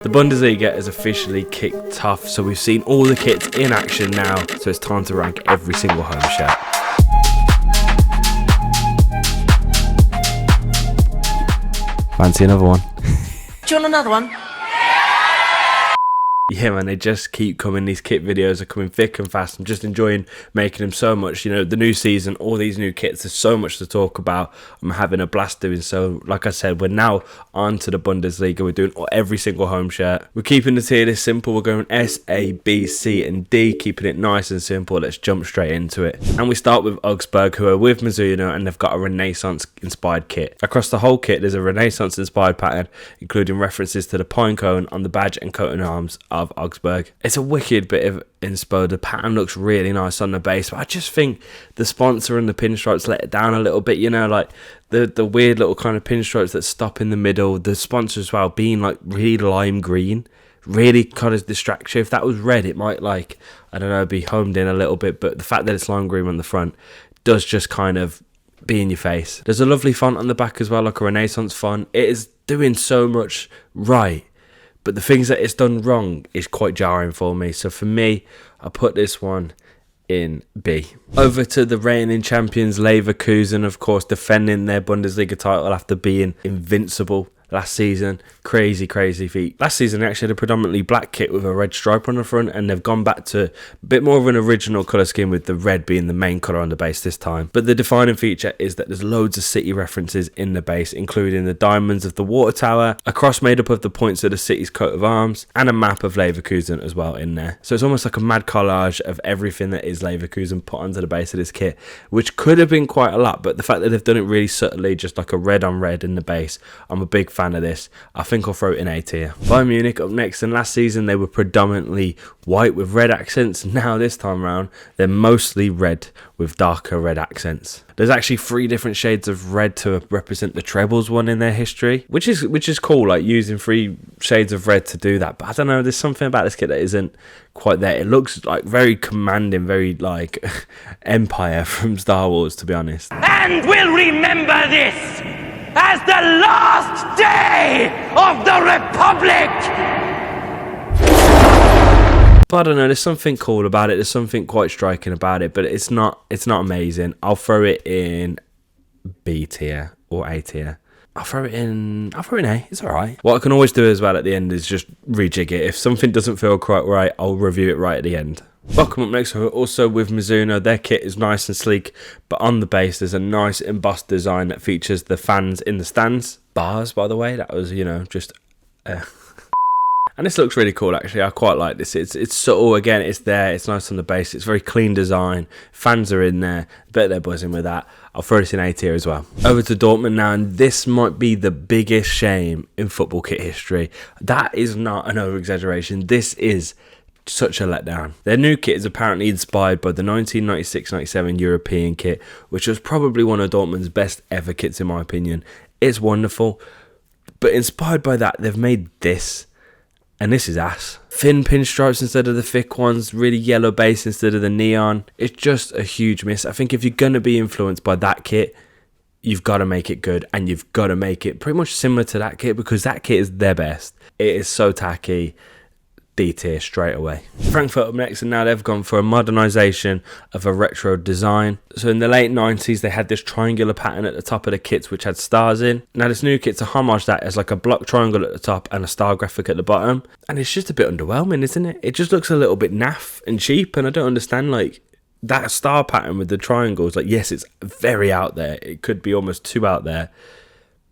The Bundesliga is officially kicked off, so we've seen all the kits in action now, so it's time to rank every single home shirt. Fancy another one? Do you want another one? Yeah man, they just keep coming. These kit videos are coming thick and fast. I'm just enjoying making them so much. You know, the new season, all these new kits, there's so much to talk about. I'm having a blast doing so. Like I said, we're now on to the Bundesliga. We're doing every single home shirt. We're keeping the tier list simple. We're going S, A, B, C and D, keeping it nice and simple. Let's jump straight into it. And we start with Augsburg, who are with Mizuno, and they've got a Renaissance inspired kit. Across the whole kit, there's a Renaissance inspired pattern, including references to the pine cone on the badge and coat and arms of Augsburg. It's a wicked bit of inspo. The pattern looks really nice on the base, but I just think the sponsor and the pinstripes let it down a little bit, you know, like the weird little kind of pinstripes that stop in the middle. The sponsor as well being like really lime green really kind of distracts you. If that was red, it might, like, I don't know, be homed in a little bit, but the fact that it's lime green on the front does just kind of be in your face. There's a lovely font on the back as well, like a Renaissance font. It is doing so much right, but the things that it's done wrong is quite jarring for me. So for me, I put this one in B. Over to the reigning champions Leverkusen, of course, defending their Bundesliga title after being invincible last season. Crazy feat. Last season they actually had a predominantly black kit with a red stripe on the front, and they've gone back to a bit more of an original colour scheme with the red being the main colour on the base this time. But the defining feature is that there's loads of city references in the base, including the diamonds of the water tower, a cross made up of the points of the city's coat of arms, and a map of Leverkusen as well in there. So it's almost like a mad collage of everything that is Leverkusen put onto the base of this kit, which could have been quite a lot, but the fact that they've done it really subtly, just like a red on red in the base, I'm a big fan of this. I think I'll throw it in A tier. Bayern Munich up next, and last season they were predominantly white with red accents. Now this time around they're mostly red with darker red accents. There's actually 3 different shades of red to represent the trebles won in their history, which is cool, like using 3 shades of red to do that. But I don't know, there's something about this kit that isn't quite there. It looks like very commanding, very like Empire from Star Wars, to be honest. And we'll remember this as the last day of the Republic! But I don't know, there's something cool about it, there's something quite striking about it, but it's not amazing. I'll throw it in B tier or A tier. I'll throw it in A, it's alright. What I can always do as well at the end is just rejig it. If something doesn't feel quite right, I'll review it right at the end. Bochum up next, also with Mizuno. Their kit is nice and sleek, but on the base there's a nice embossed design that features the fans in the stands. Bars, by the way, that was, you know, just... And this looks really cool, actually. I quite like this. It's subtle, again, it's there, it's nice on the base, it's very clean design, fans are in there, bet they're buzzing with that. I'll throw this in A tier as well. Over to Dortmund now, and this might be the biggest shame in football kit history. That is not an over-exaggeration. This is such a letdown. Their new kit is apparently inspired by the 1996-97 European kit, which was probably one of Dortmund's best ever kits in my opinion. It's wonderful, but inspired by that, they've made this, and this is ass. Thin pinstripes instead of the thick ones, really yellow base instead of the neon. It's just a huge miss. I think if you're going to be influenced by that kit, you've got to make it good, and you've got to make it pretty much similar to that kit, because that kit is their best. It is so tacky. D tier straight away. Frankfurt up next, and now they've gone for a modernisation of a retro design. So in the late 90s they had this triangular pattern at the top of the kits which had stars in. Now this new kit's a homage that as like a block triangle at the top and a star graphic at the bottom, and it's just a bit underwhelming, isn't it? It just looks a little bit naff and cheap, and I don't understand, like, that star pattern with the triangles. Like, yes, it's very out there, it could be almost too out there,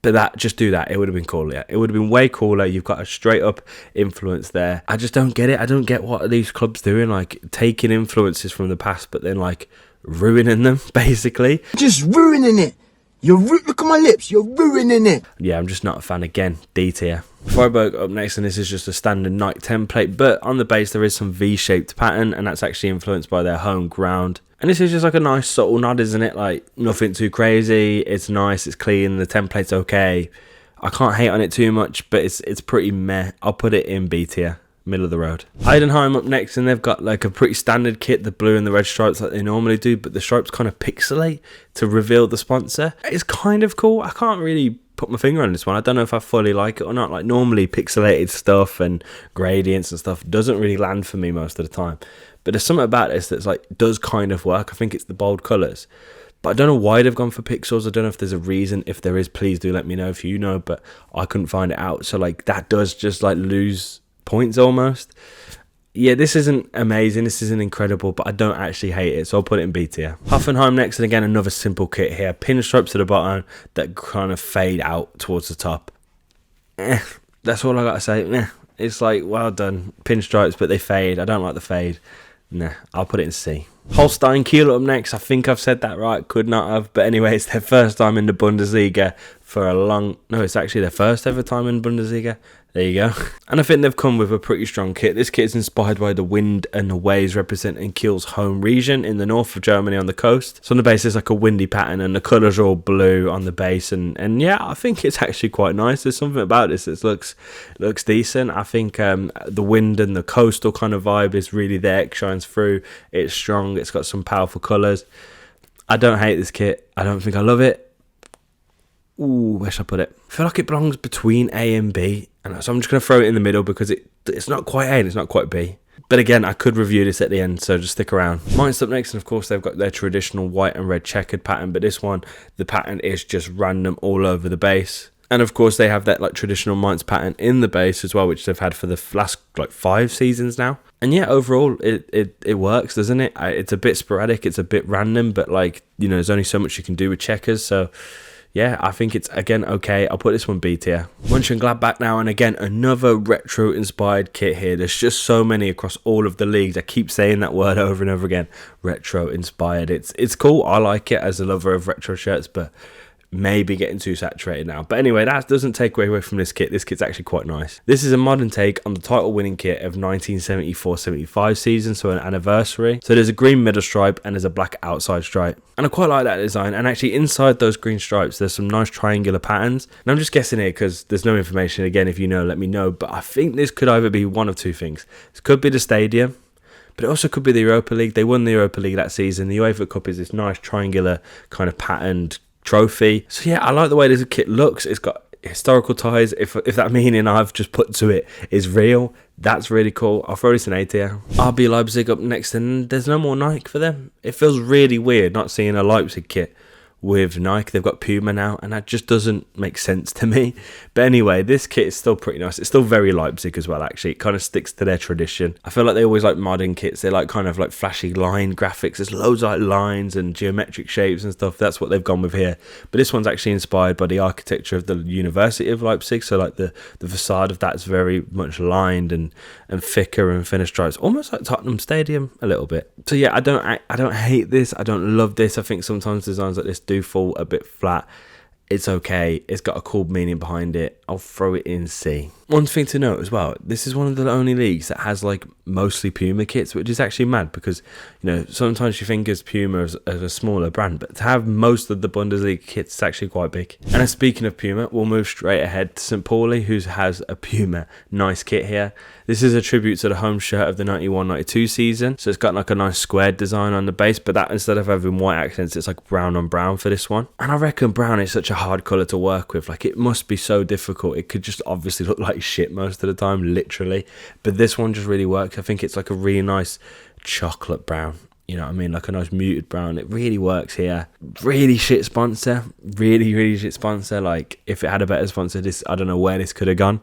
but just do that. It would have been cooler. Yeah. It would have been way cooler. You've got a straight up influence there. I just don't get it. I don't get what are these clubs doing, like taking influences from the past but then like ruining them, basically. Just ruining it. Look at my lips, you're ruining it. Yeah, I'm just not a fan. Again, D tier. Freiburg up next, and this is just a standard Nike template, but on the base there is some V-shaped pattern, and that's actually influenced by their home ground. And this is just like a nice subtle nod, isn't it? Like, nothing too crazy, it's nice, it's clean, the template's okay. I can't hate on it too much, but it's pretty meh. I'll put it in B tier. Middle of the road. Heidenheim up next, and they've got like a pretty standard kit, the blue and the red stripes like they normally do, but the stripes kind of pixelate to reveal the sponsor. It's kind of cool. I can't really put my finger on this one. I don't know if I fully like it or not. Like, normally pixelated stuff and gradients and stuff doesn't really land for me most of the time. But there's something about this that's like does kind of work. I think it's the bold colours. But I don't know why they've gone for pixels. I don't know if there's a reason. If there is, please do let me know if you know. But I couldn't find it out. So like that does just like lose points almost. Yeah, this isn't amazing, this isn't incredible, but I don't actually hate it, so I'll put it in B tier. Hoffenheim next, and again, another simple kit here. Pinstripes at the bottom that kind of fade out towards the top. That's all I gotta say. It's like, well done, pinstripes, but they fade. I don't like the fade. Nah, I'll put it in C. Holstein Kiel up next. I think I've said that right, could not have. But anyway, it's their first time in the Bundesliga for a long... No, it's actually their first ever time in Bundesliga. There you go. And I think they've come with a pretty strong kit. This kit is inspired by the wind and the waves representing Kiel's home region in the north of Germany on the coast. So on the base there's like a windy pattern and the colours are all blue on the base. And yeah, I think it's actually quite nice. There's something about this that looks decent. I think the wind and the coastal kind of vibe is really there. It shines through. It's strong. It's got some powerful colours. I don't hate this kit. I don't think I love it. Ooh, where should I put it? I feel like it belongs between A and B. And so I'm just going to throw it in the middle because it's not quite A and it's not quite B. But again, I could review this at the end, so just stick around. Mainz up next, and of course they've got their traditional white and red checkered pattern. But this one, the pattern is just random all over the base. And of course they have that like traditional Mainz pattern in the base as well, which they've had for the last like 5 seasons now. And yeah, overall it works, doesn't it? It's a bit sporadic, it's a bit random, but like, you know, there's only so much you can do with checkers, so yeah, I think it's, again, okay. I'll put this one B tier. Mönchengladbach now, and again, another retro-inspired kit here. There's just so many across all of the leagues. I keep saying that word over and over again. Retro-inspired. It's cool. I like it as a lover of retro shirts, but maybe getting too saturated now. But anyway, that doesn't take away from this kit. This kit's actually quite nice. This is a modern take on the title winning kit of 1974-75 season, so an anniversary. So there's a green middle stripe and there's a black outside stripe, and I quite like that design. And actually inside those green stripes there's some nice triangular patterns, and I'm just guessing here because there's no information. Again, if you know, let me know. But I think this could either be one of two things. This could be the stadium, but it also could be the Europa League. They won the Europa League that season. The UEFA Cup is this nice triangular kind of patterned trophy. So yeah, I like the way this kit looks. It's got historical ties. If that meaning I've just put to it is real, that's really cool. I'll throw this in A tier. RB Leipzig up next, and there's no more Nike for them. It feels really weird not seeing a Leipzig kit with Nike. They've got Puma now, and that just doesn't make sense to me. But anyway, this kit is still pretty nice. It's still very Leipzig as well, actually. It kind of sticks to their tradition. I feel like they always like modern kits. They like kind of like flashy line graphics. There's loads of like lines and geometric shapes and stuff. That's what they've gone with here. But this one's actually inspired by the architecture of the University of Leipzig. So like the facade of that's very much lined and thicker and thinner stripes, almost like Tottenham Stadium a little bit. So yeah, I don't hate this. I don't love this. I think sometimes designs like this do fall a bit flat. It's okay. It's got a cool meaning behind it. I'll throw it in C. One thing to note as well, this is one of the only leagues that has like mostly Puma kits, which is actually mad because, you know, sometimes you think of Puma as a smaller brand, but to have most of the Bundesliga kits is actually quite big. And speaking of Puma, we'll move straight ahead to St. Pauli, who has a Puma nice kit here. This is a tribute to the home shirt of the 91-92 season. So it's got like a nice squared design on the base, but that instead of having white accents, it's like brown on brown for this one. And I reckon brown is such a hard colour to work with. Like, it must be so difficult. It could just obviously look like shit most of the time, literally. But this one just really works. I think it's like a really nice chocolate brown. You know what I mean? Like a nice muted brown. It really works here. Really shit sponsor. Really shit sponsor. Like, if it had a better sponsor, this, I don't know where this could have gone.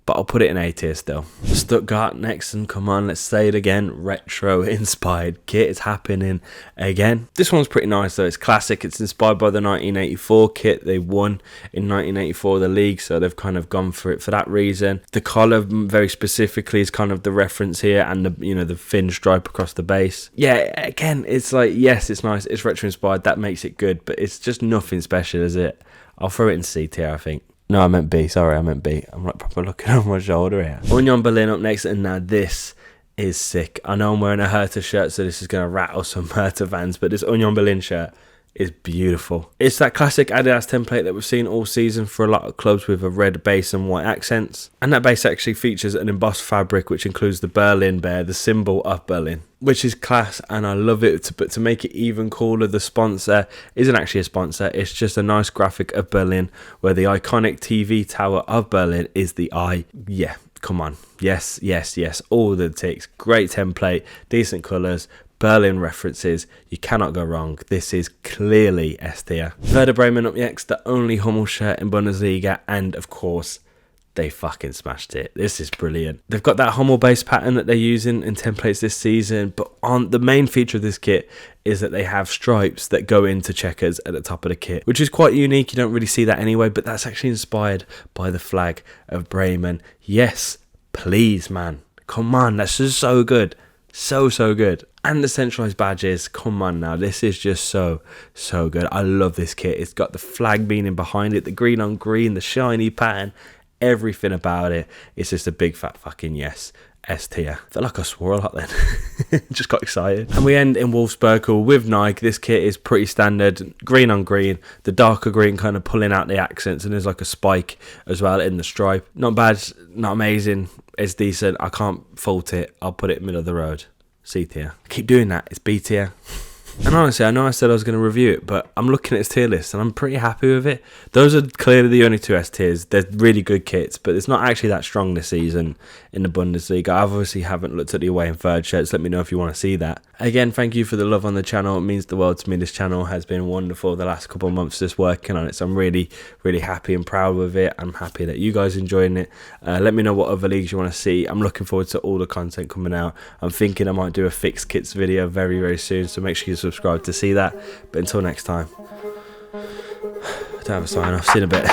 But I'll put it in A tier still. Stuttgart next, and come on, let's say it again. Retro-inspired kit is happening again. This one's pretty nice though. It's classic. It's inspired by the 1984 kit. They won in 1984 the league, so they've kind of gone for it for that reason. The collar very specifically is kind of the reference here, and the, you know, the thin stripe across the base. Yeah, again, it's like, yes, it's nice. It's retro-inspired. That makes it good, but it's just nothing special, is it? I'll throw it in C tier, I think. No, I meant B. Sorry, I meant B. I'm like proper looking over my shoulder here. Union Berlin up next, and now this is sick. I know I'm wearing a Hertha shirt, so this is going to rattle some Hertha fans, but this Union Berlin shirt is beautiful. It's that classic Adidas template that we've seen all season for a lot of clubs with a red base and white accents. And that base actually features an embossed fabric which includes the Berlin bear, the symbol of Berlin, which is class, and I love it. But to make it even cooler, the sponsor isn't actually a sponsor, it's just a nice graphic of Berlin where the iconic TV tower of Berlin is the eye. Yeah, come on. Yes, yes, yes, all the ticks. Great template, decent colours, Berlin references, you cannot go wrong. This is clearly S tier. Werder Bremen up next, the only Hummel shirt in Bundesliga, and of course, they fucking smashed it. This is brilliant. They've got that Hummel base pattern that they're using in templates this season, but on the main feature of this kit is that they have stripes that go into checkers at the top of the kit, which is quite unique. You don't really see that anyway, but that's actually inspired by the flag of Bremen. Yes, please, man. Come on, that's just so good. So good. And the centralized badges, come on now, this is just so good. I love this kit. It's got the flag meaning behind it, the green on green, the shiny pattern, everything about it. It's just a big fat fucking yes. S tier. I felt like I swore a lot then. Just got excited. And we end in Wolfsburg with Nike. This kit is pretty standard. Green on green. The darker green kind of pulling out the accents, and there's like a spike as well in the stripe. Not bad, not amazing. It's decent. I can't fault it. I'll put it middle of the road. C tier. Keep doing that. It's B tier. And honestly, I know I said I was going to review it, but I'm looking at its tier list and I'm pretty happy with it. Those are clearly the only two S tiers. They're really good kits, but it's not actually that strong this season in the Bundesliga. I obviously haven't looked at the away and third shirts. Let me know if you want to see that. Again, thank you for the love on the channel. It means the world to me. This channel has been wonderful the last couple of months just working on it, so I'm really happy and proud with it. I'm happy that you guys are enjoying it. Let me know what other leagues you want to see. I'm looking forward to all the content coming out. I'm thinking I might do a fixed kits video very soon, so make sure you subscribe to see that. But until next time, I don't have a sign off. See you in a bit.